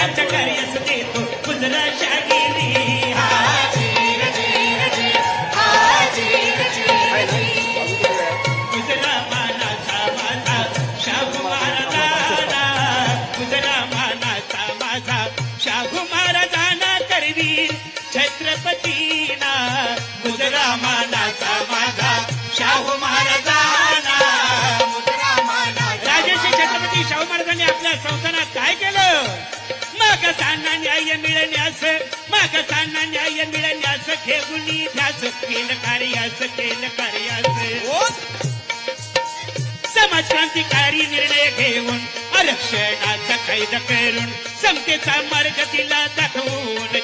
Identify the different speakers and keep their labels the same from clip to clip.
Speaker 1: आमच्या कार्यास देतो मुजरा शागिरी मुजरा मानाचा माझा शाहू महाराजांना मुजरा मानाचा माझा शाहू महाराजांना करवीर छत्रपतीना मुजरा मानाचा माझा शाहू महाराजांना राजर्षी छत्रपती शाहू महाराजांनी आपल्या संस्थानात काय केलं मागासांना न्याय मिळण्यास मागासांना न्याय मिळण्यास घेऊनी ध्यास केलं कार्यास समाज क्रांतिकारी निर्णय घेऊन आरक्षणाचा कायदा करून समतेचा मार्ग दिला दाखवून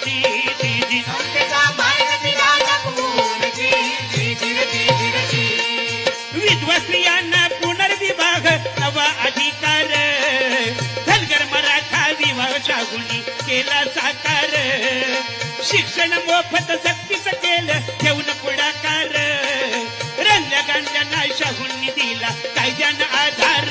Speaker 1: विधवा स्त्रियांना पुनर्विवाह नवा अधिकार धनगर मराठा विवाह शाहूंनी केला साकार शिक्षण मोफत सक्तीचं केलं घेऊन पुढाकार रंजल्या गांधल्यांना शाहूंनी दिला कायद्यानं आधार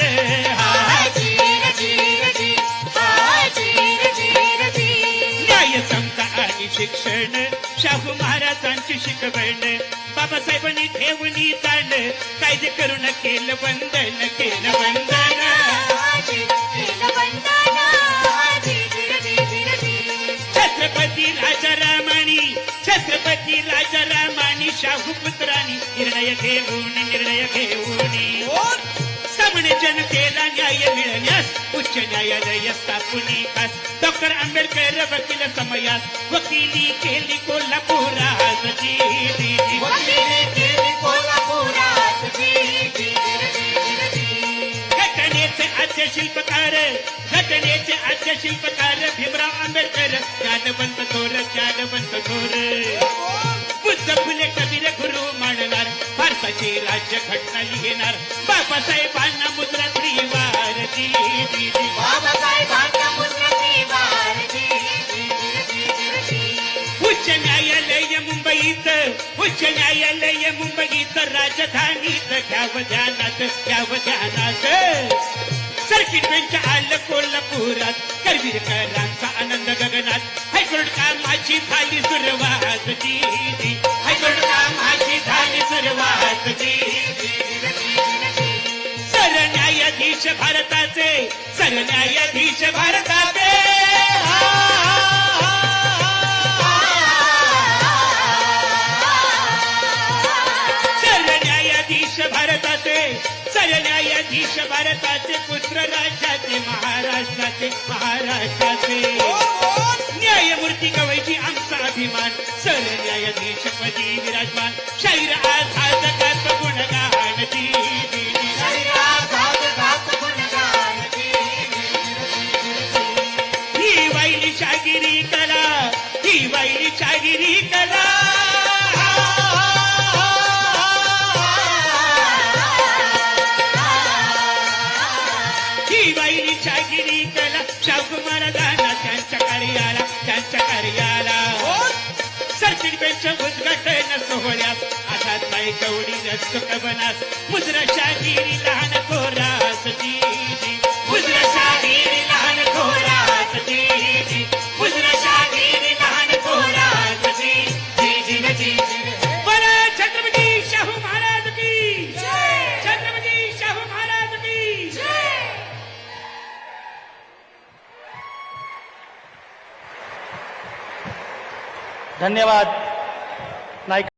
Speaker 1: न्याय समता आणि शिक्षण शाहू महाराजांची शिकवण बाबासाहेबांनी ठेवणी जाण कायदे करून केलं वंदन छत्रपती राजारामानी शाहू पुत्रांनी निर्णय घेऊन सामने जनतेला न्याय मिळण्यास उच्च न्यायालय स्थापनी खास डॉक्टर आंबेडकर वकील समयास वकिली केली कोल्हापुरात घटनेचे आद्य शिल्पकार भीमराव आंबेडकर ज्ञानवंत थोर बुद्ध फुले कबीर गुरु मानणार भारताची राज्य घटना लिहिणार बाबासाहेबांना मुद्रा त्रिवार उच्च न्यायालय मुंबईत राजधानीत घ्यावं ध्यानात सर्किट बेंच आलं कोल्हापुरात करवीरकरांचा आनंद गगनात हायकोर्ट कामाची झाली सुरुवात सरन्यायाधीश भारताचे सरन्यायाधीश भारताचे पुत्र राज्याचे महाराष्ट्राचे न्यायमूर्ती गवईची आमचा अभिमान सरन्यायाधीश पदी विराजमान शाहीर आझाद गात गुणगान ही वाईली शागिरी कला शाहू महाराजांना त्यांच्या कार्याला सर्किट बेंच उद्घाटन सोहळ्यात आझाद बाई गवडी सुख बनास मुजरा शागिरी लहान थोरास मुजरा शागिरी लहान थोरास मुजरा शागिरी लहान थोरास बोला छत्रपती शाहू महाराज की छत्रपती शाहू महाराज की
Speaker 2: धन्यवाद नाईक